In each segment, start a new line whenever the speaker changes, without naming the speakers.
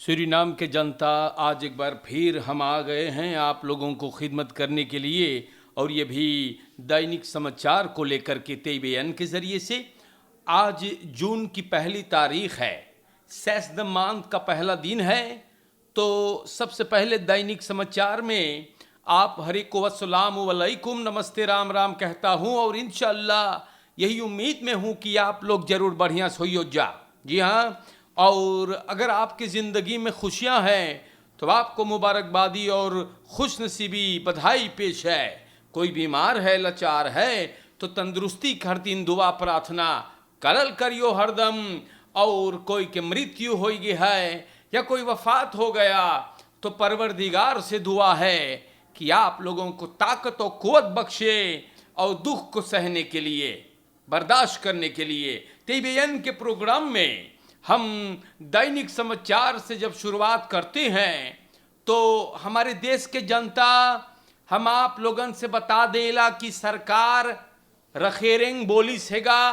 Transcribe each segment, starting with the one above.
Suriname के जनता, आज एक बार फिर हम आ गए हैं आप लोगों को खिदमत करने के लिए, और ये भी दैनिक समाचार को लेकर के TVN के ज़रिए से। आज जून की पहली तारीख है, सैस द मंथ का पहला दिन है। तो सबसे पहले दैनिक समाचार में आप हरी को अस्सलाम वालेकुम, नमस्ते, राम राम कहता हूँ, और इंशाअल्लाह यही उम्मीद में हूँ कि आप लोग जरूर बढ़िया सोइयो जा। जी हाँ, और अगर आपकी ज़िंदगी में खुशियाँ हैं तो आपको मुबारकबादी और खुश नसीबी बधाई पेश है। कोई बीमार है, लाचार है, तो तंदुरुस्ती की हर दिन दुआ प्रार्थना करल करियो हरदम। और कोई के मृत्यु हो गई है या कोई वफात हो गया तो परवरदिगार से दुआ है कि आप लोगों को ताकत और कुव्वत बख्शे और दुख को सहने के लिए, बर्दाश्त करने के लिए। TVN के प्रोग्राम में हम दैनिक समाचार से जब शुरुआत करते हैं तो हमारे देश के जनता, हम आप लोगन से बता देला कि सरकार रखेरेंग बोली सेगा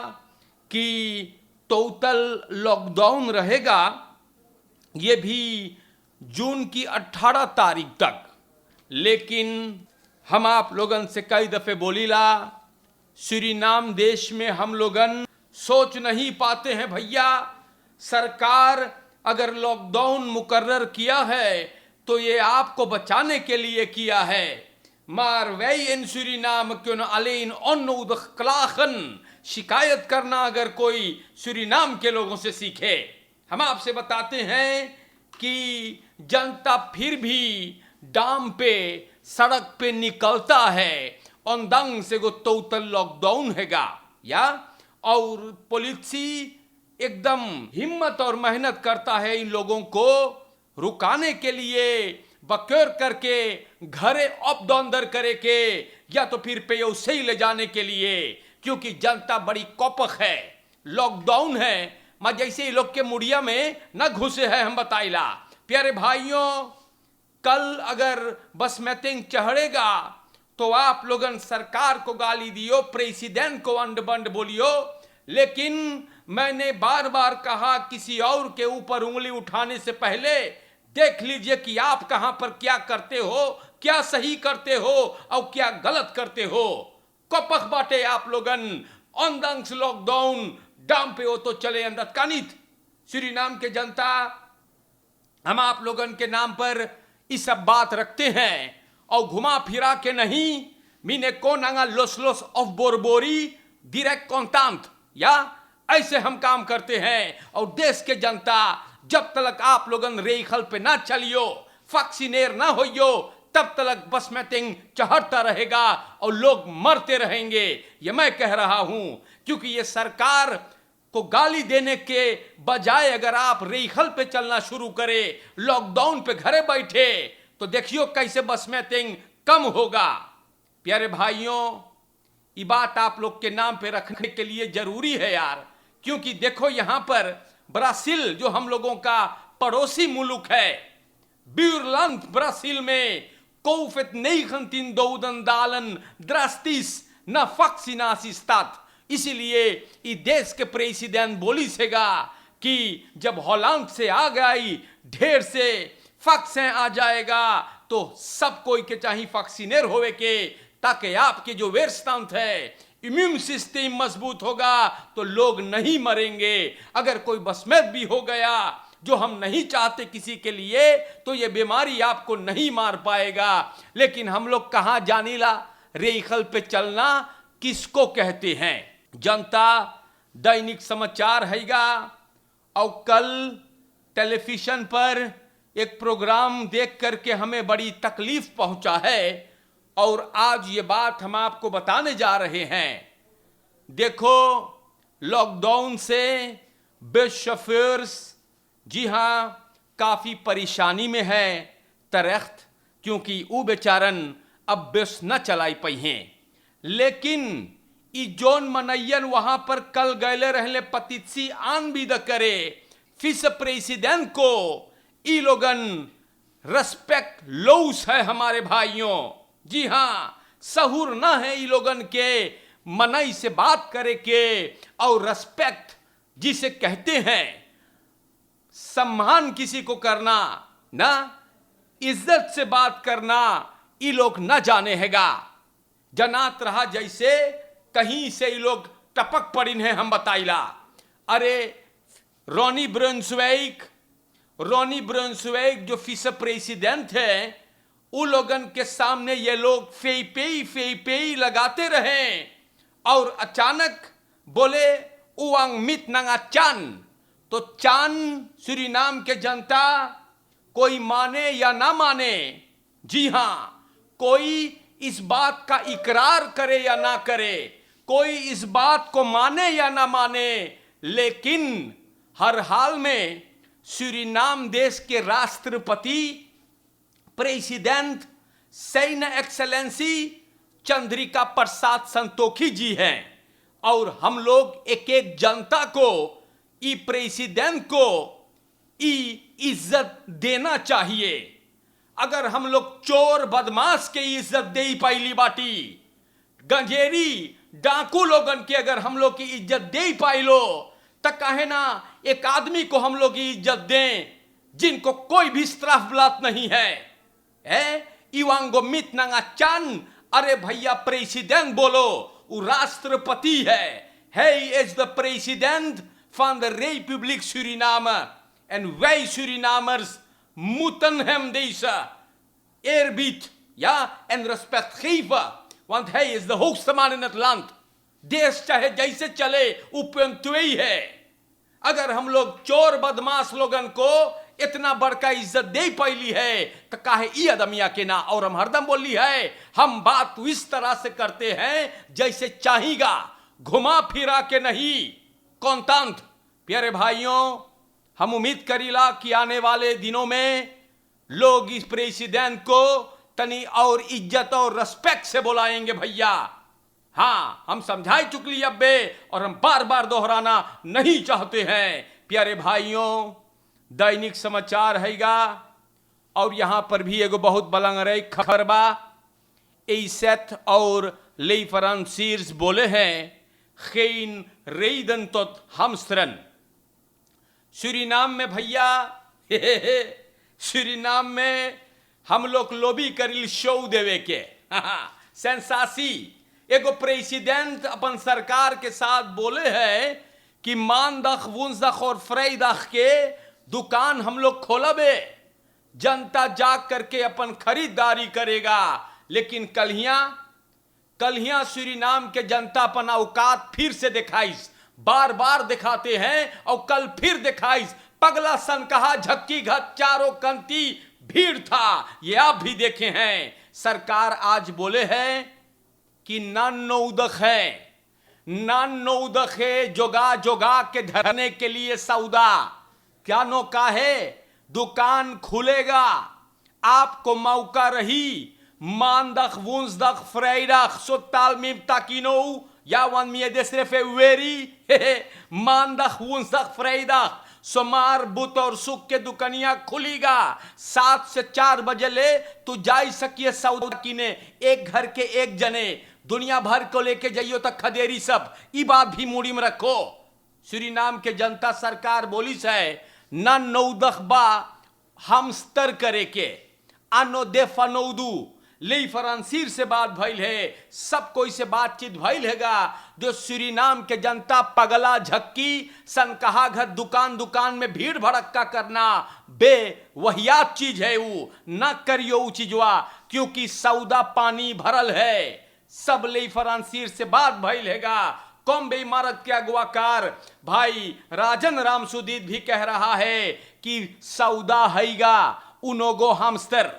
कि टोटल लॉकडाउन रहेगा, ये भी जून की 18 तारीख तक। लेकिन हम आप लोगन से कई दफ़े बोलीला, सूरीनाम देश में हम लोगन सोच नहीं पाते हैं भैया, सरकार अगर लॉकडाउन मुकर्रर किया है तो ये आपको बचाने के लिए किया है। मार वही इन सूरीनाम क्यों न अलेन ओनुद क्लाखन, शिकायत करना अगर कोई सूरीनाम के लोगों से सीखे। हम आपसे बताते हैं कि जनता फिर भी डाम पे, सड़क पे निकलता है, ओंदंग से गो टोटल लॉकडाउन हैगा या। और पुलिस एकदम हिम्मत और मेहनत करता है इन लोगों को रुकाने के लिए, बक्योर करके घरे अप डाउन दर करे के, या तो फिर पे उसे ही ले जाने के लिए, क्योंकि जनता बड़ी कौपक है। लॉकडाउन है मैं जैसे ही लोग के मुड़िया में न घुसे है, हम बताइला। प्यारे भाइयों, कल अगर बस मैटिंग चढ़ेगा तो आप लोगन सरकार को गाली दियो, प्रेसिडेंट को अंड बंड बोलियो, लेकिन मैंने बार बार कहा किसी और के ऊपर उंगली उठाने से पहले देख लीजिए कि आप कहां पर क्या करते हो, क्या सही करते हो और क्या गलत करते हो। कपक बाटे आप लोगन, ऑनदंग लॉकडाउन डाम पे हो तो चले अंदर कानित। सूरीनाम के जनता, हम आप लोगन के नाम पर इस सब बात रखते हैं और घुमा फिरा के नहीं, मीने को नंगा लोस लोस ऑफ बोरबोरी डायरेक्ट कॉन्टांत, या ऐसे हम काम करते हैं। और देश के जनता, जब तक आप लोगन रेखल पे ना चलियो, वैक्सीनेर ना होइयो, तब तक बस मैटिंग चढ़ता रहेगा और लोग मरते रहेंगे। ये मैं कह रहा हूं, क्योंकि ये सरकार को गाली देने के बजाय अगर आप रेखल पे चलना शुरू करें, लॉकडाउन पे घरे बैठे, तो देखियो कैसे बस मैटिंग कम होगा। प्यारे भाइयों, ये बात आप लोग के नाम पे रखने के लिए जरूरी है यार, क्योंकि देखो यहां पर ब्राजील जो हम लोगों का पड़ोसी मुल्क है, ब्यूरलैंड ब्राजील में कोफेट नहीं खंतिन दोदन दालन द्रास्तिस न फक्सिनासिस्तात। इसीलिए इस देश के प्रेसिडेंट बोली सेगा कि जब हॉलैंड से आ गई ढेर से फक्स आ जाएगा तो सब कोई के चाहिए फक्सीनेर होवे के, ताकि आपके जो वेरस्तांत है, इम्यून सिस्टम मजबूत होगा तो लोग नहीं मरेंगे। अगर कोई बसमेत भी हो गया, जो हम नहीं चाहते किसी के लिए, तो ये बीमारी आपको नहीं मार पाएगा। लेकिन हम लोग कहां जानीला, रेखल पे चलना किसको कहते हैं। जनता, दैनिक समाचार हैगा और कल टेलीविजन पर एक प्रोग्राम देख करके हमें बड़ी तकलीफ पहुंचा है और आज ये बात हम आपको बताने जा रहे हैं। देखो, लॉकडाउन से बस शोफर्स, जी हां, काफी परेशानी में है तरख्त, क्योंकि वो बेचारन अब बस न चलाई पाई हैं। लेकिन ई जोन मनैयन वहां पर कल गए रहले पतित्सी आन भी द करे, फिस प्रेसिडेंट को ई लोगन रेस्पेक्ट लूस है हमारे भाइयों। जी हां, सहूर ना है ई लोगन के मनई से बात करे के, और रेस्पेक्ट जिसे कहते हैं, सम्मान किसी को करना, ना इज्जत से बात करना, ये लोग न जाने हैगा। जनात रहा जैसे कहीं से ये लोग टपक पड़िन है, हम बताइला। अरे रोनी ब्रुन्सवेक जो फिस प्रेसिडेंट है, उ लोगन के सामने ये लोग फेई लगाते रहे और अचानक बोले उवांग मित नंगा चान। तो चान सूरीनाम के जनता कोई माने या ना माने, जी हां, कोई इस बात का इकरार करे या ना करे, कोई इस बात को माने या ना माने, लेकिन हर हाल में सूरीनाम देश के राष्ट्रपति प्रेसिडेंट सैन्य एक्सेलेंसी चंद्रिका प्रसाद संतोखी जी हैं। और हम लोग एक एक जनता को, ई प्रेसिडेंट को ई इज्जत देना चाहिए। अगर हम लोग चोर बदमाश के इज्जत दे पाइली बाटी, गंजेरी डाकू लोगन की अगर हम लोग की इज्जत दे पाइलो, तो कहे ना एक आदमी को हम लोग की इज्जत दें जिनको कोई भी स्त्राफब्लात नहीं है। इवांगो मित नंगा चान, अरे भैया प्रेसिडेंट बोलो, वो राष्ट्रपति है। He is the president van de Republiek Suriname en wij Surinamers moeten hem deze eerbied, ja, en respect geven, want hij is de hoogste man in het land। देश चाहे जैसे चले उपयुक्तई है। अगर हम लोग चोर बदमाश लोगन को इतना बड़का इज्जत दे पाइली है, तो काहे ई आदमिया के ना। और हम हरदम बोली है, हम बात इस तरह से करते हैं जैसे चाहिएगा, घुमा फिरा के नहीं। कौनतंत प्यारे भाइयों, हम उम्मीद करीला कि आने वाले दिनों में लोग इस प्रेसिडेंट को तनी और इज्जत और रेस्पेक्ट से बुलाएंगे भैया। हाँ, हम समझाई चुकली अब्बे, और हम बार बार दोहराना नहीं चाहते हैं। प्यारे भाइयों, दैनिक समाचार हैगा, और यहां पर भी एगो बहुत बलंगरे खबर बा। एसेथ और लेफरांसीर्स बोले हैं, खैन रेदन तो हमस्त्रन। सूरीनाम में भैया, सूरीनाम में हम लोग लोबी करिल शो देवे के सेंसासी। एगो प्रेसिडेंट अपन सरकार के साथ बोले हैं कि मानदख वुंसदख और फ्रेदख के दुकान हम लोग खोलबे, जनता जाग करके अपन खरीदारी करेगा। लेकिन कलियां सूरीनाम के जनता अपन औकात फिर से दिखाइस, बार बार दिखाते हैं और कल फिर दिखाइस। पगला सन कहा झक्की घट चारों कंती भीड़ था, ये आप भी देखे हैं। सरकार आज बोले हैं कि नौदख है, जोगा जोगा के धरने के लिए सौदा। क्या नौका है? दुकान खुलेगा, आपको मौका रही। मानदख वुंसदख फ्रेडख सोताल मीम ताकिनो या वन मिये देसरेफे वेरी मानदख वुंसदख फ्रेडख सोमार बुत और सुख के दुकानियां खुलीगा। 7 से 4 बजे ले तू जाई सकिए सौदा किने, एक घर के एक जने, दुनिया भर को लेके जाइयो तक खदेरी सब। ई बात भी मूड़ी में रखो। सूरीनाम के जनता सरकार बोली है, ना नौदख बा हमस्तर करे के आनो देफानौदू। ले फरांसीर से बात भइल है, सब कोई से बातचीत भइल हैगा। जो सूरीनाम के जनता पगला झक्की सनकहा घर दुकान दुकान में भीड़ भड़क्का करना बे वहियात चीज है। वो ना करियो वो चीजवा, क्योंकि सौदा पानी भरल है। सब ले फरांसीर से बात भइल हैगा। कौम बे इमारत के अगवाकार भाई राजन राम सुदीद भी कह रहा है कि सौदा हैगा उनोगो हमस्तर।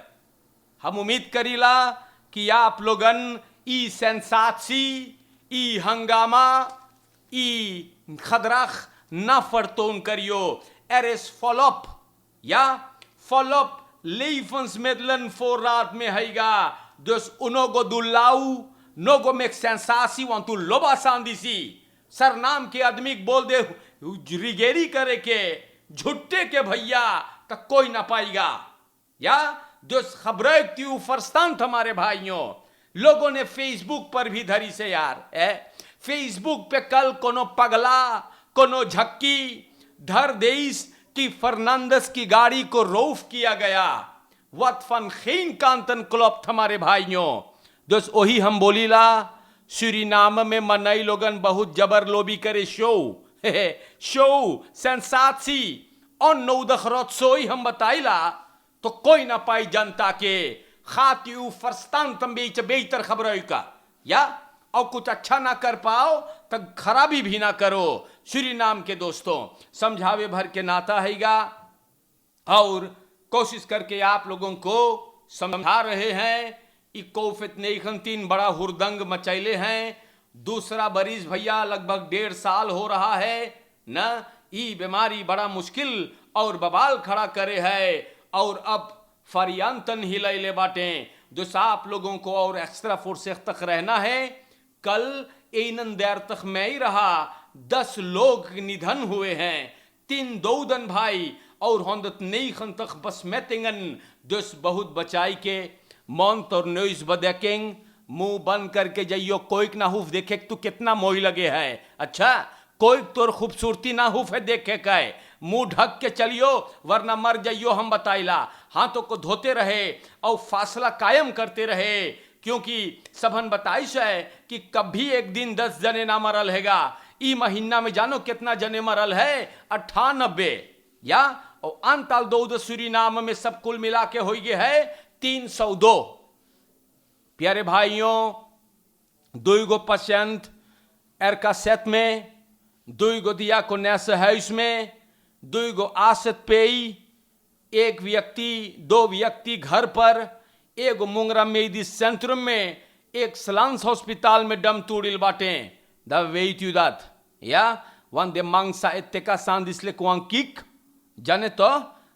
हम उम्मीद करीला कि आप लोगन ई सेंसासी, ई हंगामा, ई खदरख ना फरतोन करियो। एरेस फॉलोअप या फॉलोअप लेफंस मेदलन फोर रात में हैगा। दोस उनोगो दुल्लाऊ नोगो में सेंसासी वंतु लोबा सांदीसी सरनाम के आदमी बोल दे रिगेरी करे के झुट्टे के भैया तक कोई ना पाएगा। या जो खबरें क्यों फरस्तांत हमारे भाइयों, लोगों ने फेसबुक पर भी धरी से यार फेसबुक पे कल कोनो पगला कोनो झक्की धर देइस कि फर्नांडस की गाड़ी को रौफ किया गया। वत फन खीन कांतन क्लब हमारे भाइयों दोस्त वही हम बोलीला सूरीनाम में मनई लोगन बहुत जबर लोबी करे शो शो सेंसाची और नौदख रोत्सोई हम बताइला तो कोई ना पाई जनता के खाती फरस्तान तम बेहतर खबर का या और कुछ अच्छा ना कर पाओ तब खराबी भी ना करो। सूरीनाम के दोस्तों समझावे भर के नाता हैगा और कोशिश करके आप लोगों को समझा रहे हैं। कोफित ने 3 बड़ा हुरदंग मचैले हैं। दूसरा बरिस भैया लगभग 1.5 साल हो रहा है न। ई बीमारी बड़ा मुश्किल और बवाल खड़ा करे है और अब फरियांतन हिलैले बाटे जो आप लोगों को और एक्स्ट्रा फोर्स तक रहना है। कल एनन देर तक मैं ही रहा 10 लोग निधन हुए हैं 3 दौदन भाई और होंदत नई खन तक बस मैं तिंगन दोस बहुत बचाई के मौन तो न्यूज बदेकेंग मुंह बंद करके जाइयो कोई ना हुफ देखे तू कितना मोही लगे है। अच्छा कोई तोर खूबसूरती ना हुफ है देखे का मुंह ढक के चलियो वरना मर जाइयो हम बताइला। हाथों को धोते रहे और फासला कायम करते रहे क्योंकि सबन बताइश है कि कभी एक दिन 10 जने ना मरल हैगा। ई महीना में जानो कितना जने मरल है 98 या और अंताल दो सूरीनाम में सब कुल मिला के हो गए है 302। प्यारे भाइयों 2 गो पेशेंट एरका सेत में 2 गो दिया को नैस है इसमें 2 गो आसत पेई 1 व्यक्ति 2 व्यक्ति घर पर 1 मुंगरा मेदी सेंटर में 1 सलांस हॉस्पिटल में डम तूड़िल बाटे द वेट यू दैट या वन दे मांगसा एत्तेका सांदिसले कुआंकिक जाने तो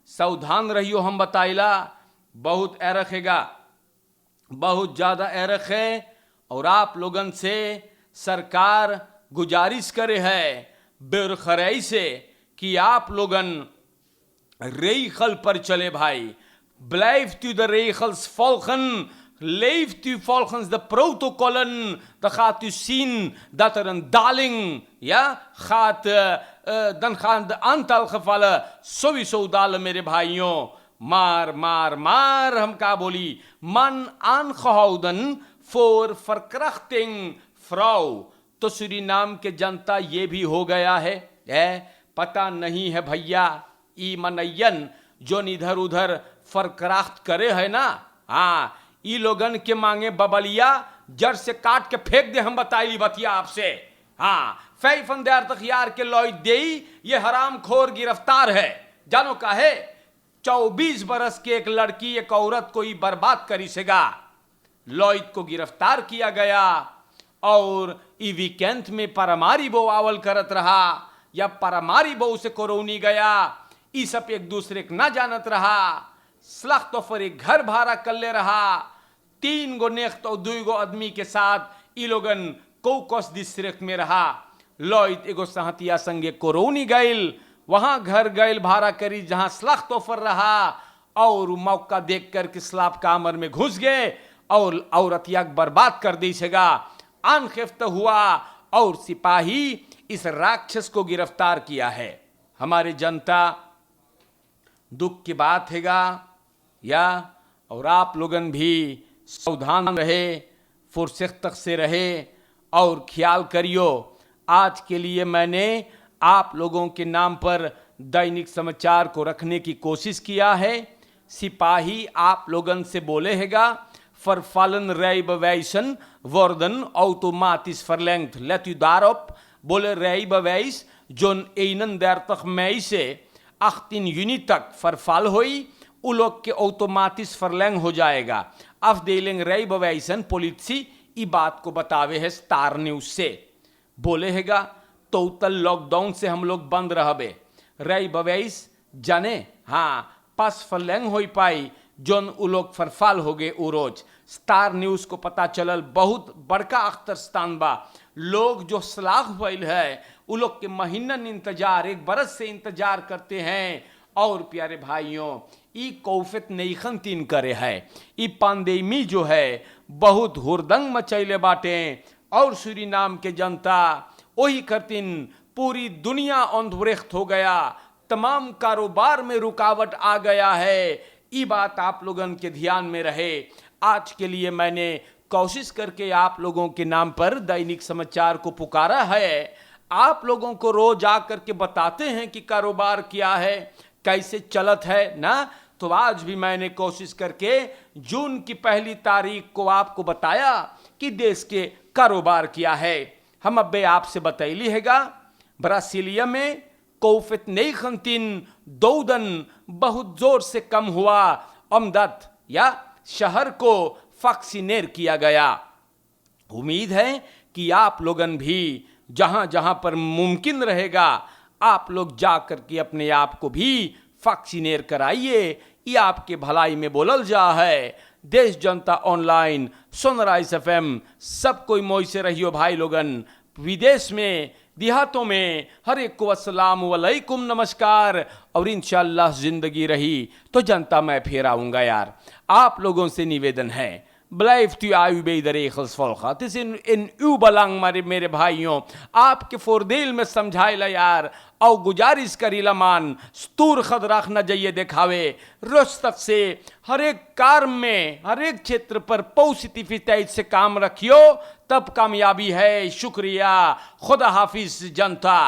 सावधान रहियो हम बताइला बहुत एरखेगा बहुत ज्यादा एरख है। और आप लोगन से सरकार गुजारिश करे है बेरखराई से कि आप लोगन रेखल पर चले भाई blijft u de regels volgen, leeft u volgens de protocollen, dan gaat u zien dat er een daling gaat, dan gaan de aantal gevallen sowieso dalen मेरे भाइयों। maar हम का बोली man aangehouden voor verkrachting vrouw। तो Suriname के जनता ये भी हो गया है पता नहीं है भैया ई मनयन जो इधर उधर फरक्राफ्ट करे है ना। हाँ ई लोगन के मांगे बबलिया जड़ से काट के फेंक दे हम बताइली बतिया आपसे। हाँ फैफन देर तक यार के लॉय दे ये हराम खोर गिरफ्तार है जानो का है 24 बरस की एक लड़की एक औरत को ही बर्बाद करी सेगा। लॉयड को गिरफ्तार किया गया और ई वीकेंड में परमारी बो आवल करत रहा या परमारी बो से कोरोनी गया ई सब एक दूसरे को ना जानत रहा। स्लख तो फिर एक घर भाड़ा कर ले रहा 3 गो नेख्त और 2 गो आदमी के साथ ई लोगन कोकोस डिस्ट्रिक्ट में रहा। लॉयड एगो सहतिया संगे कोरोनी गइल वहां घर गइल भाड़ा करी जहां स्लख तो फिर रहा और मौका देख कर के स्लाब कामर में घुस गए और औरतिया बर्बाद कर दी सेगा। अनखिफ्त हुआ और सिपाही इस राक्षस को गिरफ्तार किया है। हमारे जनता दुख की बात हैगा या और आप लोगन भी सावधान रहे फुर्सत से रहे और ख्याल करियो। आज के लिए मैंने आप लोगों के नाम पर दैनिक समाचार को रखने की कोशिश किया है। सिपाही आप लोगन से बोले हैगा फरफालन rijbewijzen worden automatisch verlengd। let u daarop बोले rijbewijs जो 31 मई से 18 juni तक फरफाल हुई उ लोग के ऑटोमेटिक फरलैंग हो जाएगा। afdeling rijbewijzen politie ई बात को बतावे है स्टार न्यूज से बोले हैगा टोटल लॉकडाउन से हम लोग बंद रहबे rijbewijs जाने हाँ पास फरलैंग हो पाई जोन उ लोग फरफाल हो गए उ रोज। स्टार न्यूज को पता चलल बहुत बड़का अख्तर स्थान बा लोग जो सलाह भइल है उ लोग के महीनन इंतजार 1 बरस से इंतजार करते हैं। और प्यारे भाइयों ई कौफत नईखन तीन करे है ई पांडेमी जो है बहुत हुरदंग मचैले बाटे और सूरीनाम के जनता वही करतिन पूरी दुनिया अंधुरेख्त हो गया तमाम कारोबार में रुकावट आ गया है। ये बात आप लोगों के ध्यान में रहे। आज के लिए मैंने कोशिश करके आप लोगों के नाम पर दैनिक समाचार को पुकारा है। आप लोगों को रोज आकर के बताते हैं कि कारोबार क्या है, कैसे चलत है ना। तो आज भी मैंने कोशिश करके जून की 1 तारीख को आपको बताया कि देश के कारोबार क्या है। हम अब आपसे बतैली हैगा ब्रासीलिया में कोविड-19 दौदन बहुत जोर से कम हुआ। अमदत या शहर को वैक्सीनेट किया गया। उम्मीद है कि आप लोगन भी जहां जहां पर मुमकिन रहेगा आप लोग जाकर के अपने आप को भी वैक्सीनेट कराइए। ये आपके भलाई में बोलल जा है। देश जनता ऑनलाइन, सनराइज एफएम, सब कोई मोई से रहियो भाई लोगन। विदेश में, देहातों में, हर एक को अस्सलाम वालेकुम, नमस्कार। और इंशाअल्लाह जिंदगी रही तो जनता मैं फिर आऊंगा यार। आप लोगों से निवेदन है, Blijft u aan uw regels volgen. Het is in uw belang, मेरे भाइयों, आपके फोरदेल में समझाइला यार। और गुजारिश करीला मान स्तूर खद रखना चाहिए दिखावे रोस्तक से हर एक कार्य में, हर एक क्षेत्र पर पॉजिटिविटी से काम रखियो, तब कामयाबी है। शुक्रिया, खुदा हाफिज जनता।